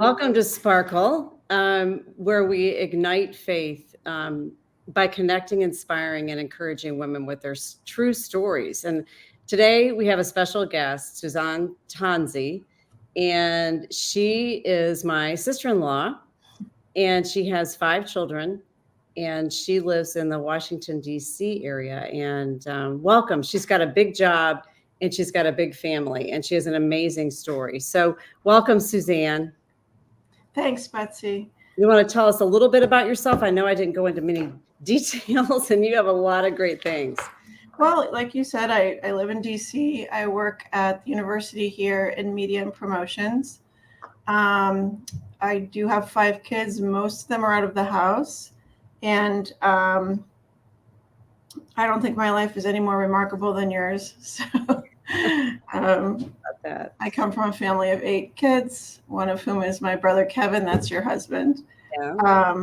Welcome to Sparkle, where we ignite faith by connecting, inspiring, and encouraging women with their true stories. And today we have a special guest, Suzanne Tanzi, and she is my sister-in-law, and she has 5 children, and she lives in the Washington, D.C. area. And welcome. She's got a big job, and she's got a big family, and she has an amazing story. So welcome, Suzanne. Thanks, Betsy. You want to tell us a little bit about yourself? I know I didn't go into many details, and you have a lot of great things. Well, like you said, I live in DC. I work at the university here in media and promotions. I do have 5 kids. Most of them are out of the house. And I don't think my life is any more remarkable than yours. So I come from a family of 8 kids, one of whom is my brother, Kevin. That's your husband. Yeah.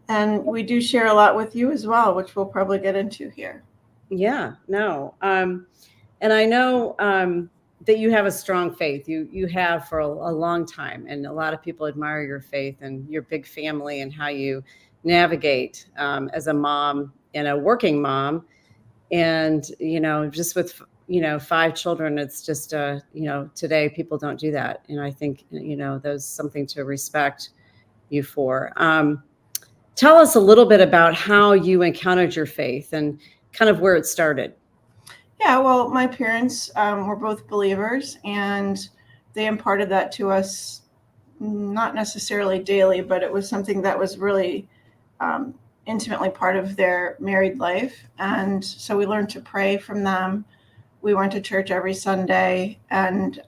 And we do share a lot with you as well, which we'll probably get into here. Yeah, no. And I know that you have a strong faith. You have for a long time, and a lot of people admire your faith and your big family and how you navigate as a mom and a working mom. And, just with 5 children, it's just, today people don't do that. And I think, there's something to respect you for. Tell us a little bit about how you encountered your faith and kind of where it started. Yeah, well, my parents were both believers, and they imparted that to us, not necessarily daily, but it was something that was really intimately part of their married life. And so we learned to pray from them. We went to church every Sunday, and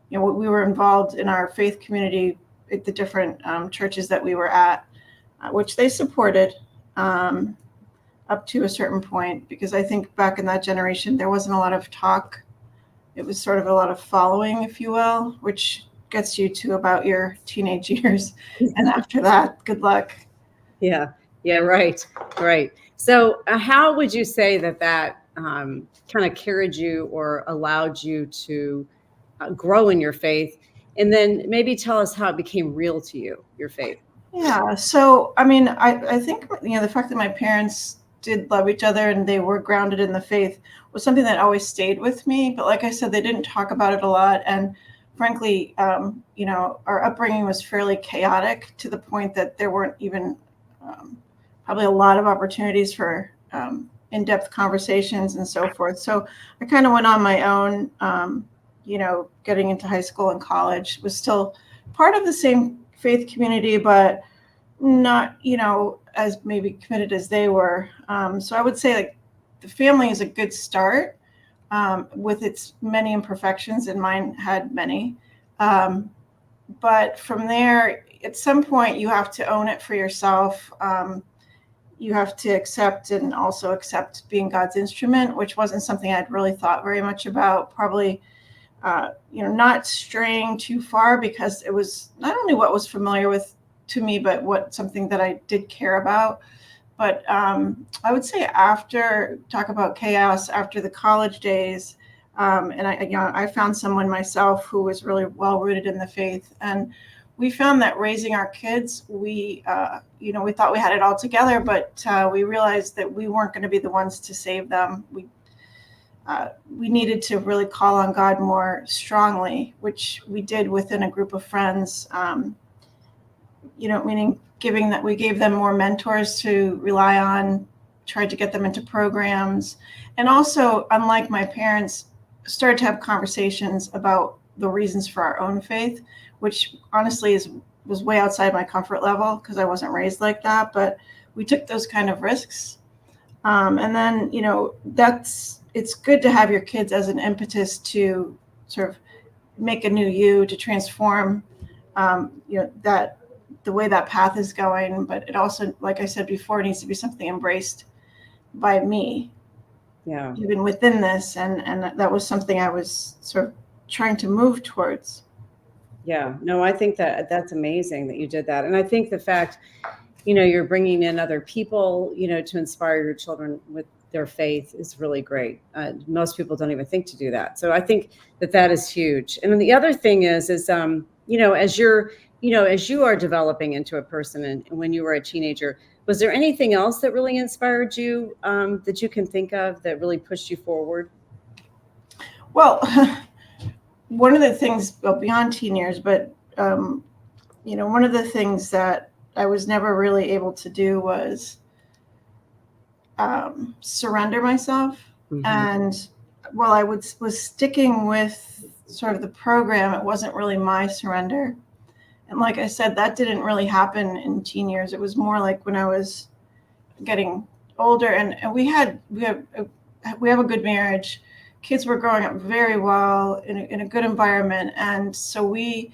we were involved in our faith community at the different churches that we were at, which they supported up to a certain point, because I think back in that generation, there wasn't a lot of talk. It was sort of a lot of following, if you will, which gets you to about your teenage years. And after that, good luck. Yeah, right. So how would you say that kind of carried you or allowed you to grow in your faith? And then maybe tell us how it became real to you, your faith. Yeah, so I mean, I think the fact that my parents did love each other and they were grounded in the faith was something that always stayed with me. But like I said, they didn't talk about it a lot. And frankly, our upbringing was fairly chaotic to the point that there weren't even probably a lot of opportunities for in-depth conversations and so forth. So I kind of went on my own, getting into high school and college, was still part of the same faith community, but not, as maybe committed as they were. So I would say like the family is a good start with its many imperfections, and mine had many. But from there, at some point, you have to own it for yourself. You have to accept and also accept being God's instrument, which wasn't something I'd really thought very much about. Probably, not straying too far, because it was not only what was familiar to me, but something that I did care about. But I would say talk about chaos after the college days, and I found someone myself who was really well rooted in the faith, and we found that raising our kids, we thought we had it all together, but we realized that we weren't going to be the ones to save them. We needed to really call on God more strongly, which we did within a group of friends. Meaning we gave them more mentors to rely on, tried to get them into programs, and also, unlike my parents, started to have conversations about the reasons for our own faith, which honestly was way outside my comfort level because I wasn't raised like that. But we took those kind of risks. And then, it's good to have your kids as an impetus to sort of make a new you, to transform, that the way that path is going. But it also, like I said before, needs to be something embraced by me. Yeah. Even within this. And that was something I was sort of trying to move towards. Yeah, no, I think that's amazing that you did that. And I think the fact, you're bringing in other people, to inspire your children with their faith is really great. Most people don't even think to do that. So I think that is huge. And then the other thing is as as you are developing into a person, and when you were a teenager, was there anything else that really inspired you, that you can think of that really pushed you forward? Well, one of the things, well, beyond teen years, but one of the things that I was never really able to do was surrender myself. Mm-hmm. And while I was sticking with sort of the program, it wasn't really my surrender. And like I said, that didn't really happen in teen years. It was more like when I was getting older, and we have a good marriage. Kids were growing up very well in a good environment, and so we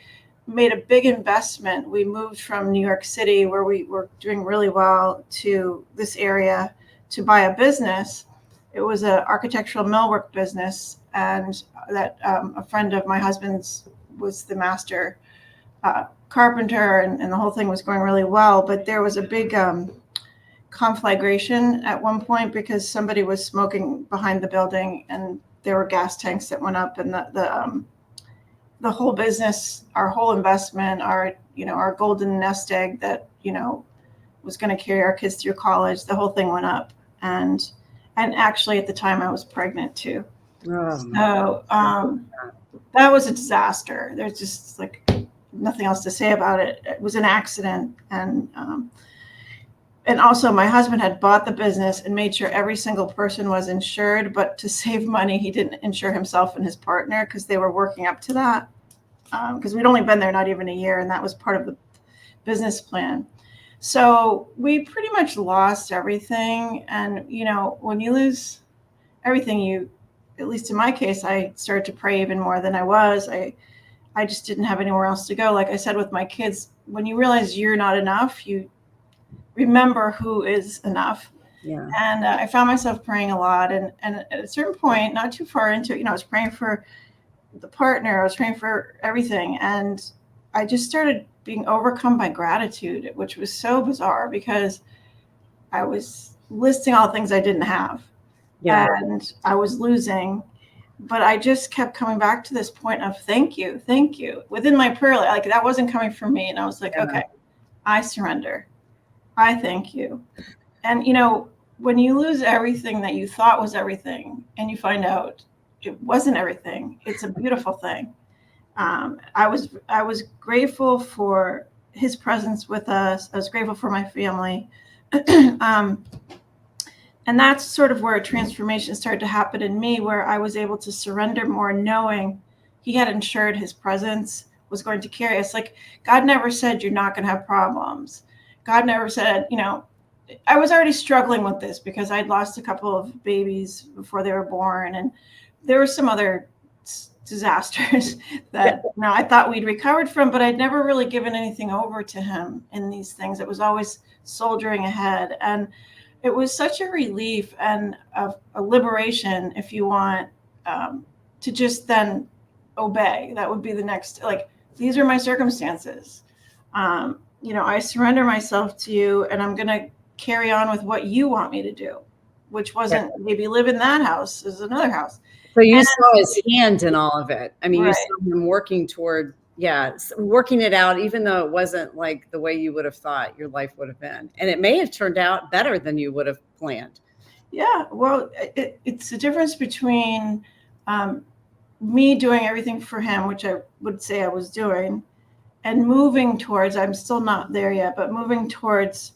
made a big investment. We moved from New York City, where we were doing really well, to this area to buy a business. It was an architectural millwork business, and that a friend of my husband's was the master carpenter, and the whole thing was going really well. But there was a big conflagration at one point because somebody was smoking behind the building, and there were gas tanks that went up, and the whole business, our whole investment, our golden nest egg that was going to carry our kids through college, the whole thing went up. And actually at the time I was pregnant too. So that was a disaster. There's just like nothing else to say about it. It was an accident. And also my husband had bought the business and made sure every single person was insured, but to save money, he didn't insure himself and his partner because they were working up to that. Because we'd only been there not even a year, and that was part of the business plan. So we pretty much lost everything. And, when you lose everything, at least in my case, I started to pray even more than I was. I just didn't have anywhere else to go. Like I said, with my kids, when you realize you're not enough, you remember who is enough. Yeah. And I found myself praying a lot. And at a certain point, not too far into it, I was praying for the partner, I was praying for everything. And I just started being overcome by gratitude, which was so bizarre because I was listing all the things I didn't have. Yeah. And I was losing, but I just kept coming back to this point of thank you within my prayer. Like that wasn't coming from me. And I was like, okay, I surrender. I thank you. And, when you lose everything that you thought was everything and you find out it wasn't everything, it's a beautiful thing. I was grateful for his presence with us. I was grateful for my family. And that's sort of where a transformation started to happen in me, where I was able to surrender more, knowing he had ensured his presence was going to carry us. Like God never said you're not going to have problems. God never said, I was already struggling with this because I'd lost a couple of babies before they were born. And there were some other disasters that I thought we'd recovered from, but I'd never really given anything over to him in these things. It was always soldiering ahead. And it was such a relief and a liberation, if you want, to just then obey. That would be the next, like, these are my circumstances. I surrender myself to you, and I'm going to carry on with what you want me to do, which wasn't maybe live in that house, is another house. So you saw his hand in all of it. I mean, right. You saw him working toward, working it out, even though it wasn't like the way you would have thought your life would have been. And it may have turned out better than you would have planned. Yeah, well, it's the difference between me doing everything for him, which I would say I was doing, and moving towards, I'm still not there yet, but moving towards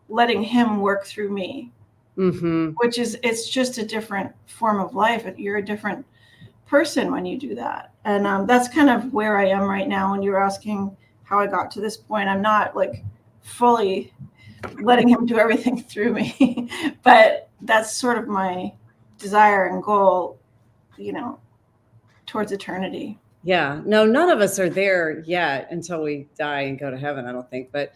letting him work through me. Mm-hmm. Which is, it's just a different form of life. You're a different person when you do that. And that's kind of where I am right now. When you're asking how I got to this point, I'm not like fully letting him do everything through me, but that's sort of my desire and goal, towards eternity. Yeah, no, none of us are there yet until we die and go to heaven, I don't think. But,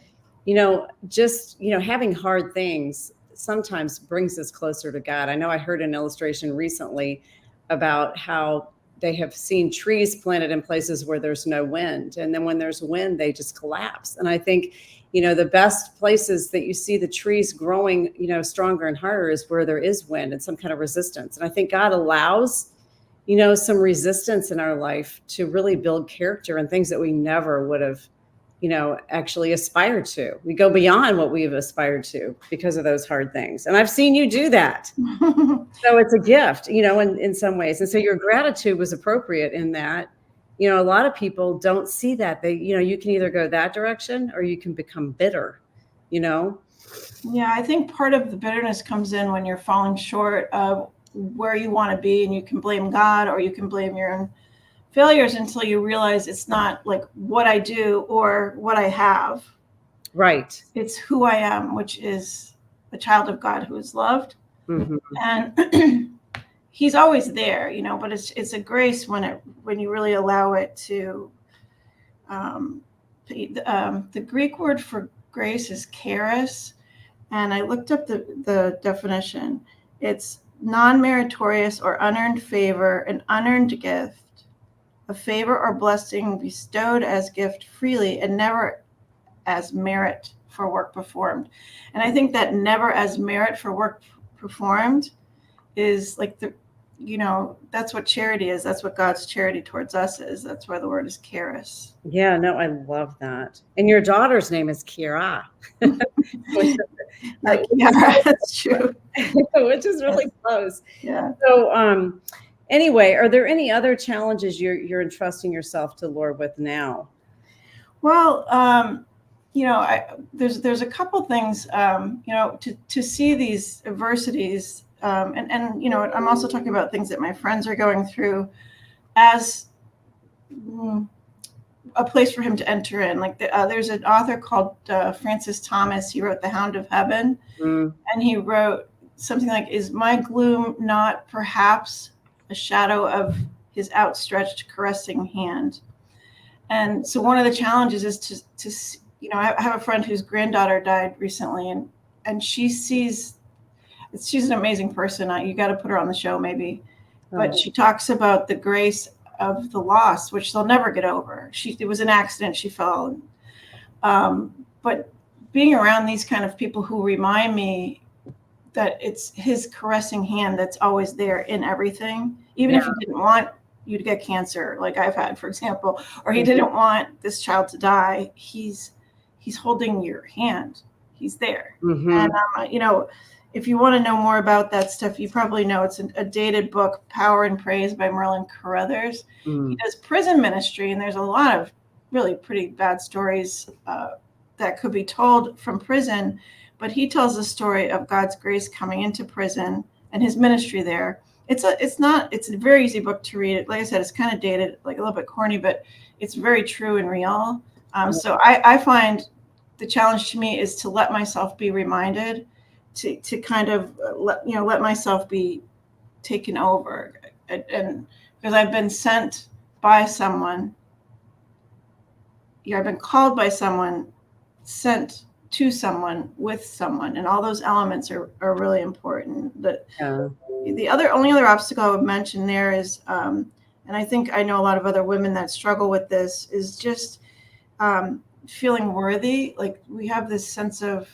just, having hard things sometimes brings us closer to God. I know I heard an illustration recently about how they have seen trees planted in places where there's no wind. And then when there's wind, they just collapse. And I think, the best places that you see the trees growing, stronger and harder is where there is wind and some kind of resistance. And I think God allows some resistance in our life to really build character and things that we never would have, actually aspired to. We go beyond what we've aspired to because of those hard things. And I've seen you do that. So it's a gift, in some ways. And so your gratitude was appropriate in that, a lot of people don't see that. They, you can either go that direction or you can become bitter, Yeah, I think part of the bitterness comes in when you're falling short of where you want to be, and you can blame God or you can blame your own failures until you realize it's not like what I do or what I have. Right. It's who I am, which is a child of God who is loved. Mm-hmm. And he's always there, but it's a grace when you really allow it to. The Greek word for grace is charis, and I looked up the definition. It's non-meritorious or unearned favor, an unearned gift, a favor or blessing bestowed as gift freely and never as merit for work performed. And I think that never as merit for work performed is like that's what charity is. That's what God's charity towards us is. That's why the word is charis. Yeah, no, I love that. And your daughter's name is Kira. Yeah, that's true. Which is really close. Yeah. So anyway, are there any other challenges you're entrusting yourself to Lord with now? Well, there's a couple things, to see these adversities, and I'm also talking about things that my friends are going through as a place for him to enter in. Like there's an author called Francis Thomas. He wrote The Hound of Heaven, and he wrote something like, "Is my gloom not perhaps a shadow of his outstretched caressing hand?" And so one of the challenges is to I have a friend whose granddaughter died recently, and she's an amazing person. You got to put her on the show maybe, but she talks about the grace of the loss, which they'll never get over. It was an accident. She fell. But being around these kind of people who remind me that it's his caressing hand that's always there in everything, even if he didn't want you to get cancer, like I've had, for example, or he didn't want this child to die, he's holding your hand. He's there. And, if you want to know more about that stuff, you probably know it's a dated book, Power and Praise by Merlin Carruthers. He does prison ministry, and there's a lot of really pretty bad stories that could be told from prison, but he tells the story of God's grace coming into prison and his ministry there. It's a very easy book to read. Like I said, it's kind of dated, like a little bit corny, but it's very true and real. So I find the challenge to me is to let myself be reminded, to kind of let myself be taken over, and because I've been sent by someone, I've been called by someone, sent to someone, with someone, and all those elements are really important. The only other obstacle I would mention there is, and I think I know a lot of other women that struggle with this, is just feeling worthy. Like we have this sense of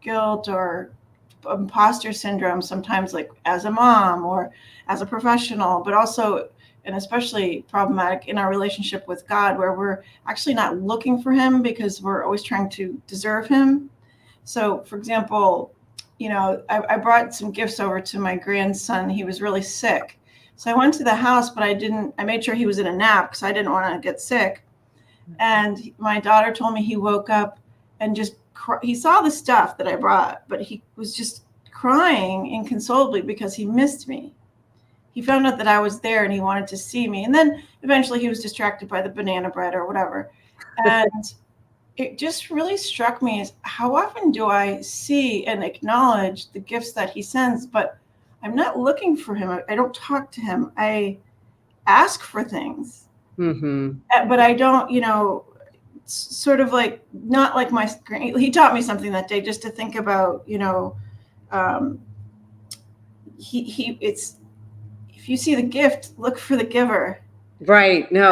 guilt or imposter syndrome sometimes, like as a mom or as a professional, but also, and especially problematic in our relationship with God, where we're actually not looking for him because we're always trying to deserve him. So for example, I brought some gifts over to my grandson. He was really sick. So I went to the house, but I made sure he was in a nap because I didn't want to get sick. And my daughter told me he woke up and just he saw the stuff that I brought, but he was just crying inconsolably because he missed me. He found out that I was there and he wanted to see me. And then eventually he was distracted by the banana bread or whatever. And it just really struck me as how often do I see and acknowledge the gifts that he sends, but I'm not looking for him. I don't talk to him. I ask for things, but I don't, sort of like, not like he taught me something that day just to think about, it's, if you see the gift, look for the giver. Right. No,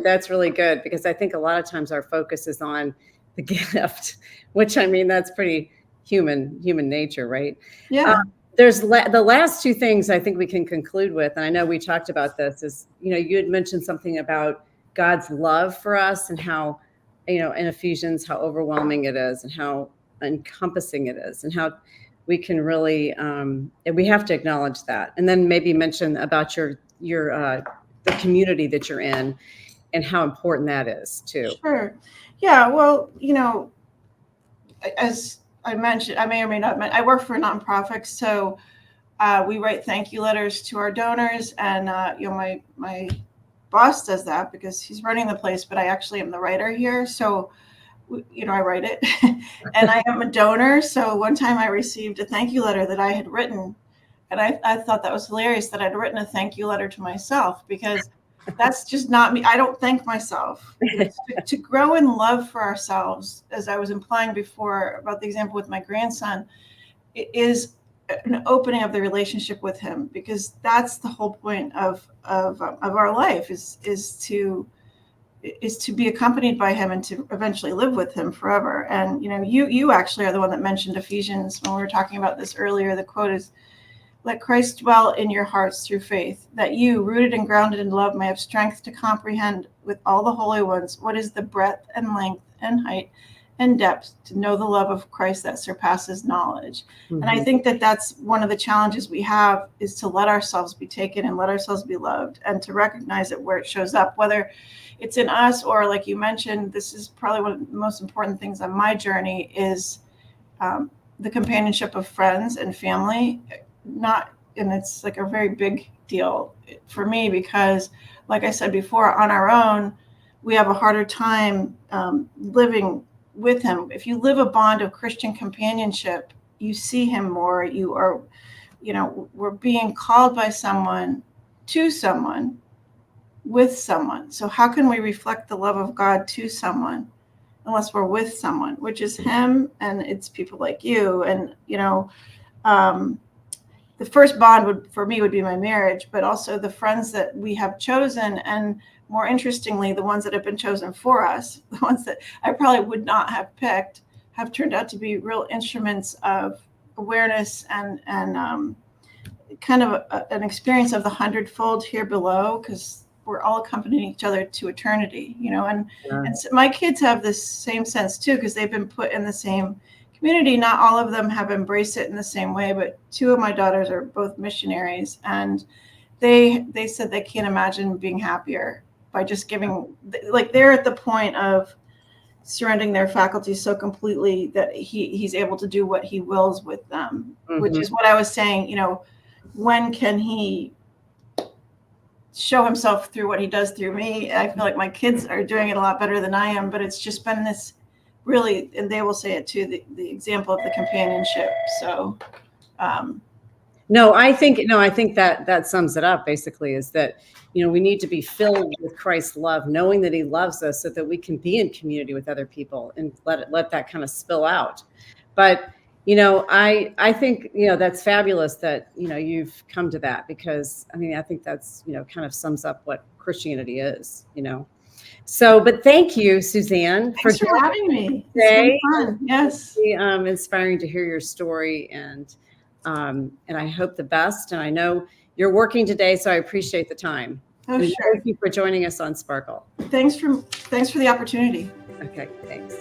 that's really good, because I think a lot of times our focus is on the gift, which, I mean, that's pretty human nature, right? Yeah. there's the last two things I think we can conclude with, and I know we talked about this, is, you had mentioned something about God's love for us and how, in Ephesians, how overwhelming it is and how encompassing it is and how we can really, and we have to acknowledge that. And then maybe mention about the community that you're in and how important that is too. Sure. Yeah. Well, as I mentioned, I may or may not, I work for a nonprofit, so we write thank you letters to our donors, and my boss does that because he's running the place, but I actually am the writer here, so I write it, and I am a donor. So one time I received a thank you letter that I had written, and I thought that was hilarious that I'd written a thank you letter to myself, because that's just not me. I don't thank myself. To grow in love for ourselves, as I was implying before about the example with my grandson, it is an opening of the relationship with him, because that's the whole point of our life is to be accompanied by him and to eventually live with him forever. And you actually are the one that mentioned Ephesians when we were talking about this earlier. The quote is, "Let Christ dwell in your hearts through faith, that you, rooted and grounded in love, may have strength to comprehend with all the holy ones what is the breadth and length and height and depth, to know the love of Christ that surpasses knowledge." Mm-hmm. And I think that that's one of the challenges we have, is to let ourselves be taken and let ourselves be loved, and to recognize it where it shows up, whether it's in us or, like you mentioned, this is probably one of the most important things on my journey, is the companionship of friends and family. And it's like a very big deal for me, because, like I said before, on our own, we have a harder time living with him. If you live a bond of Christian companionship, you see him more. You are, we're being called by someone to someone with someone. So how can we reflect the love of God to someone unless we're with someone, which is him, and it's people like you. And the first bond for me would be my marriage, but also the friends that we have chosen, and more interestingly, the ones that have been chosen for us, the ones that I probably would not have picked, have turned out to be real instruments of awareness and kind of an experience of the hundredfold here below, because we're all accompanying each other to eternity, and so my kids have this same sense too, because they've been put in the same community. Not all of them have embraced it in the same way, but two of my daughters are both missionaries, and they said they can't imagine being happier by just giving, like, they're at the point of surrendering their faculties so completely that he's able to do what he wills with them, mm-hmm. which is what I was saying, when can he show himself through what he does through me? I feel like my kids are doing it a lot better than I am, but it's just been this really, and they will say it too, the example of the companionship. So I think that sums it up basically, is that we need to be filled with Christ's love, knowing that he loves us, so that we can be in community with other people and let that kind of spill out. But I think that's fabulous that you've come to that, because I think that's kind of sums up what Christianity is. So, but thank you, Suzanne, for having me today. It's been fun. Yes, it's inspiring to hear your story, and I hope the best. And I know you're working today, so I appreciate the time. Oh, sure. Thank you for joining us on Sparkle. Thanks for the opportunity. Okay, thanks.